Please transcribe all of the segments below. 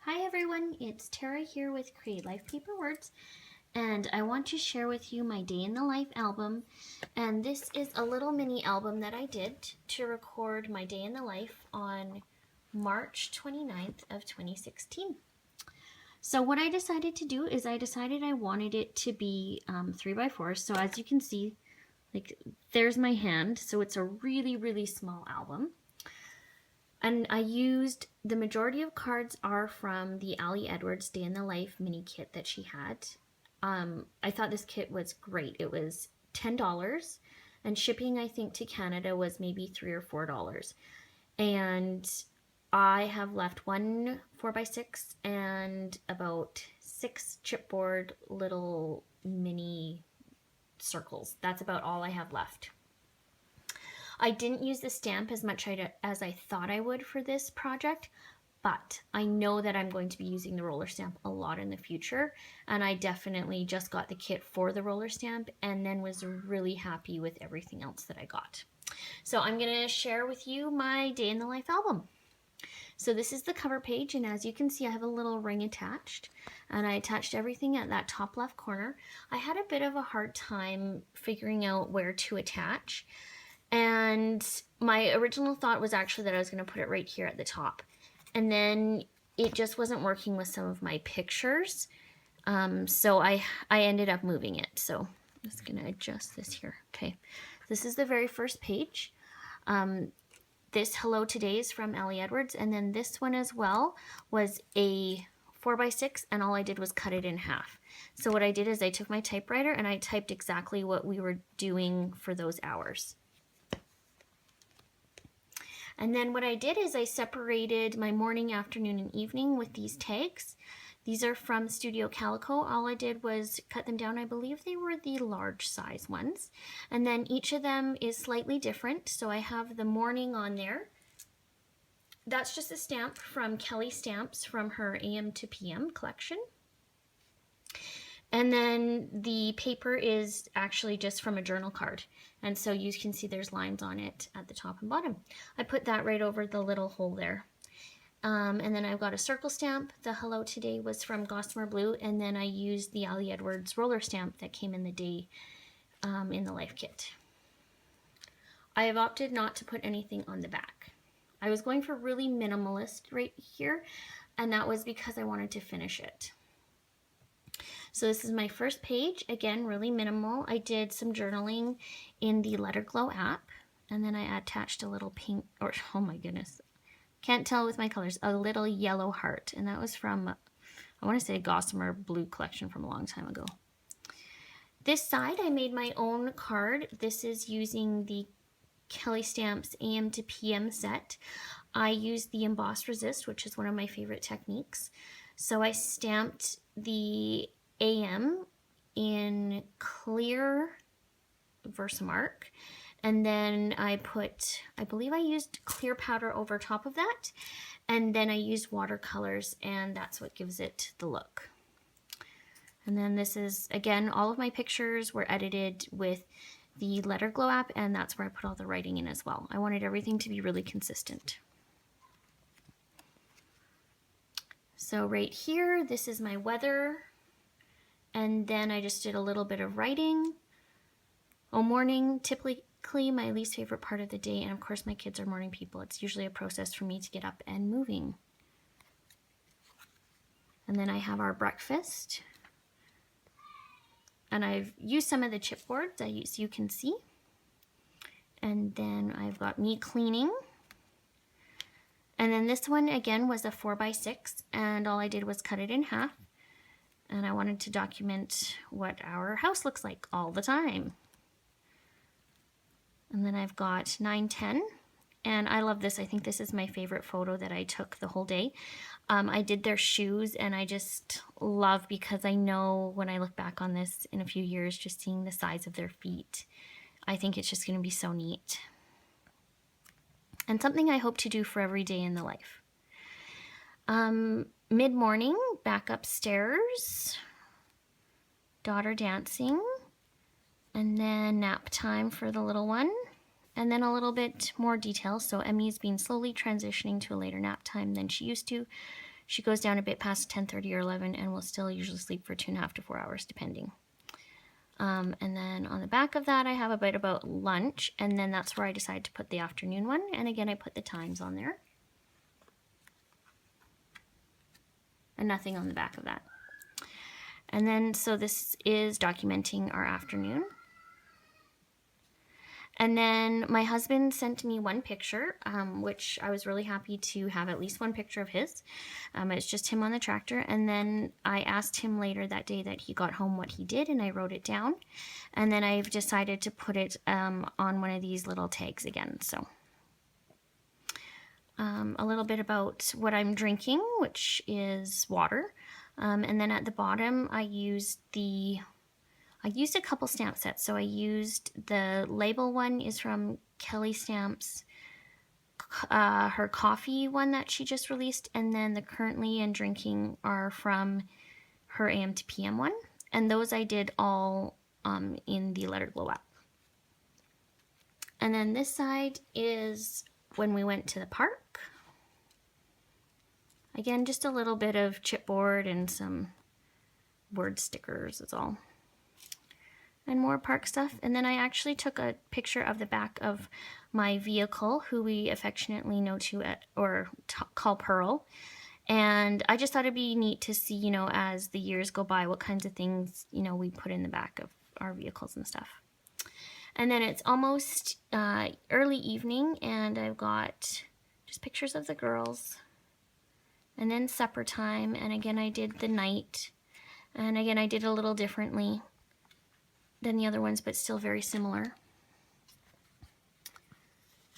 Hi everyone, it's Tara here with Create Life Paper Words, and I want to share with you my Day in the Life album. And this is a little mini album that I did to record my day in the life on March 29th of 2016. So what I decided to do is I decided I wanted it to be 3x4. So as you can see, like there's my hand. So it's a really small album. And I used, the majority of cards are from the Ali Edwards Day in the Life mini kit that she had. I thought this kit was great. It was $10 and shipping I think to Canada was maybe $3 or $4. And I have left one 4x6 and about 6 chipboard little mini circles. That's about all I have left. I didn't use the stamp as much as I thought I would for this project, but I know that I'm going to be using the roller stamp a lot in the future, and I definitely just got the kit for the roller stamp and then was really happy with everything else that I got. So I'm going to share with you my Day in the Life album. So this is the cover page, and as you can see I have a little ring attached, and I attached everything at that top left corner. I had a bit of a hard time figuring out where to attach. And my original thought was actually that I was going to put it right here at the top. And then it just wasn't working with some of my pictures. So I ended up moving it. So I'm just going to adjust this here. Okay. This is the very first page. This Hello Today is from Ali Edwards. And then this one as well was a 4x6, and all I did was cut it in half. So what I did is I took my typewriter and I typed exactly what we were doing for those hours. And then what I did is I separated my morning, afternoon, and evening with these tags. These are from Studio Calico. All I did was cut them down. I believe they were the large size ones. And then each of them is slightly different. So I have the morning on there. That's just a stamp from Kelly Stamps from her AM to PM collection. And then the paper is actually just from a journal card. And so you can see there's lines on it at the top and bottom. I put that right over the little hole there. And then I've got a circle stamp. The Hello Today was from Gossamer Blue. And then I used the Ali Edwards roller stamp that came in the Day in the Life kit. I have opted not to put anything on the back. I was going for really minimalist right here, and that was because I wanted to finish it. So this is my first page, again, really minimal. I did some journaling in the Letterglow app, and then I attached a little pink, or oh my goodness, can't tell with my colors, a little yellow heart, and that was from, I want to say, a Gossamer Blue collection from a long time ago. This side, I made my own card. This is using the Kelly Stamps AM to PM set. I used the Emboss Resist, which is one of my favorite techniques. So I stamped the AM in clear Versamark, and then I believe I used clear powder over top of that, and then I used watercolors, and that's what gives it the look. And then this is, again, all of my pictures were edited with the Letterglow app, and that's where I put all the writing in as well. I wanted everything to be really consistent. So right here, this is my weather. And then I just did a little bit of writing. Oh, morning, typically my least favorite part of the day. And of course, my kids are morning people. It's usually a process for me to get up and moving. And then I have our breakfast. And I've used some of the chipboards, as you can see. And then I've got me cleaning. And then this one, again, was a 4x6. And all I did was cut it in half. And I wanted to document what our house looks like all the time. And then I've got 9:10, and I love this. I think this is my favorite photo that I took the whole day. I did their shoes, and I just love, because I know when I look back on this in a few years, just seeing the size of their feet, I think it's just going to be so neat. And something I hope to do for every day in the life. Mid-morning, back upstairs, daughter dancing, and then nap time for the little one, and then a little bit more detail. So Emmy's been slowly transitioning to a later nap time than she used to. She goes down a bit past 10:30 or 11 and will still usually sleep for 2.5 to 4 hours depending. And then on the back of that I have a bit about lunch, and then that's where I decide to put the afternoon one, and again I put the times on there. And nothing on the back of that. And then so this is documenting our afternoon. And then my husband sent me one picture, which I was really happy to have at least one picture of his. It's just him on the tractor. And then I asked him later that day that he got home what he did, and I wrote it down. And then I've decided to put it on one of these little tags again. So a little bit about what I'm drinking, which is water. And then at the bottom I used a couple stamp sets. So I used the label one is from Kelly Stamps, her coffee one that she just released, and then the currently and drinking are from her AM to PM one. And those I did all in the Let Her Glow app. And then this side is when we went to the park. Again, just a little bit of chipboard and some word stickers is all. And more park stuff. And then I actually took a picture of the back of my vehicle, who we affectionately know to call Pearl. And I just thought it'd be neat to see, you know, as the years go by, what kinds of things, you know, we put in the back of our vehicles and stuff. And then it's almost early evening, and I've got just pictures of the girls. And then supper time, and again I did the night. And again I did a little differently than the other ones, but still very similar.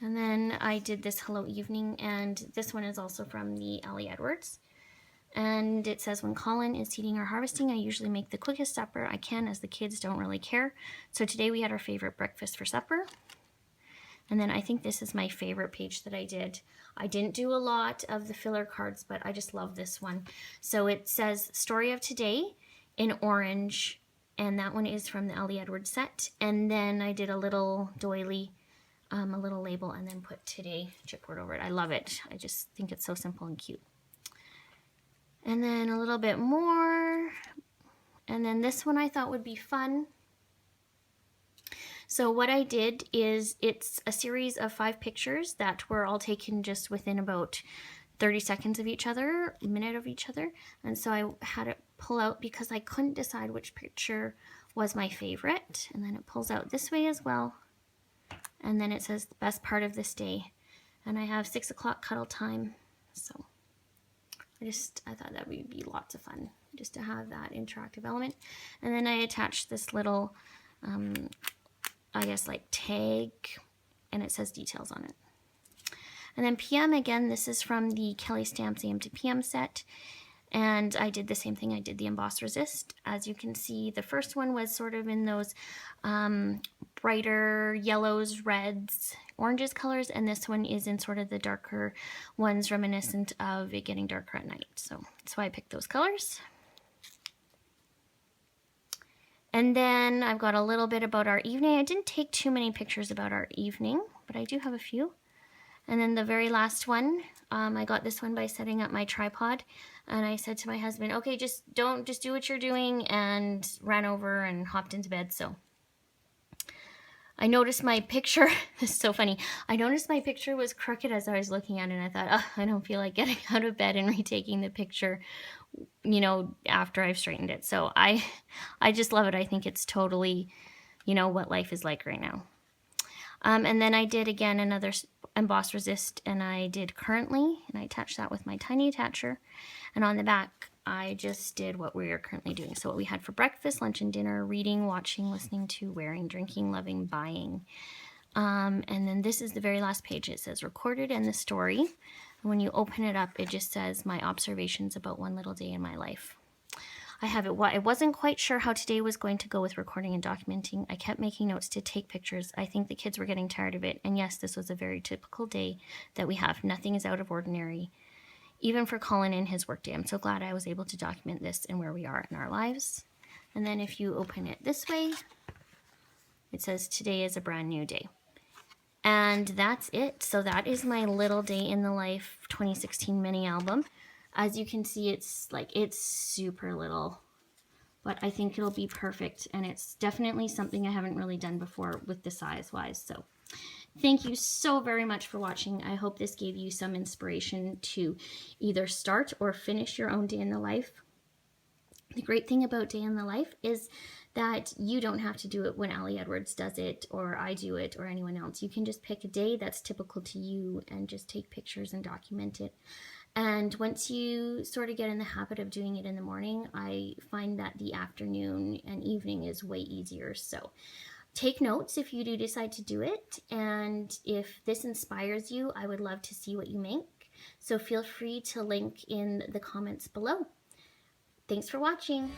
And then I did this Hello Evening, and this one is also from the Ellie Edwards. And it says, when Colin is seeding or harvesting, I usually make the quickest supper I can, as the kids don't really care. So today we had our favorite breakfast for supper. And then I think this is my favorite page that I did. I didn't do a lot of the filler cards, but I just love this one. So it says Story of Today in orange, and that one is from the Ellie Edwards set. And then I did a little doily, a little label, and then put today chipboard over it. I love it. I just think it's so simple and cute. And then a little bit more. And then this one I thought would be fun. So what I did is, it's a series of 5 pictures that were all taken just within about 30 seconds of each other, a minute of each other. And so I had it pull out because I couldn't decide which picture was my favorite. And then it pulls out this way as well. And then it says the best part of this day. And I have 6 o'clock cuddle time. So I thought that would be lots of fun just to have that interactive element. And then I attached this little, I guess like tag, and it says details on it. And then PM, again, this is from the Kelly Stamps AM to PM set. And I did the same thing. I did the emboss resist. As you can see, the first one was sort of in those brighter yellows, reds, oranges colors. And this one is in sort of the darker ones, reminiscent of it getting darker at night. So that's why I picked those colors. And then I've got a little bit about our evening. I didn't take too many pictures about our evening, but I do have a few. And then the very last one, I got this one by setting up my tripod. And I said to my husband, okay, just do what you're doing, and ran over and hopped into bed. So I noticed my picture, this is so funny. I noticed my picture was crooked as I was looking at it, and I thought, oh, I don't feel like getting out of bed and retaking the picture, you know, after I've straightened it. So I just love it. I think it's totally, you know, what life is like right now. And then I did, again, another emboss resist, and I did currently, and I attached that with my tiny attacher. And on the back, I just did what we are currently doing. So what we had for breakfast, lunch, and dinner: reading, watching, listening to, wearing, drinking, loving, buying. And then this is the very last page. It says recorded and the story. And when you open it up, it just says my observations about one little day in my life. I wasn't quite sure how today was going to go with recording and documenting. I kept making notes to take pictures. I think the kids were getting tired of it. And yes, this was a very typical day that we have. Nothing is out of ordinary, even for Colin and his work day. I'm so glad I was able to document this and where we are in our lives. And then if you open it this way, it says today is a brand new day. And that's it. So that is my little day in the life 2016 mini album. As you can see, it's super little, but I think it'll be perfect, and it's definitely something I haven't really done before with the size wise. So thank you so very much for watching. I hope this gave you some inspiration to either start or finish your own day in the life. The great thing about Day in the Life is that you don't have to do it when Ali Edwards does it, or I do it, or anyone else. You can just pick a day that's typical to you and just take pictures and document it. And once you sort of get in the habit of doing it in the morning, I find that the afternoon and evening is way easier. So take notes if you do decide to do it. And if this inspires you, I would love to see what you make. So feel free to link in the comments below. Thanks for watching.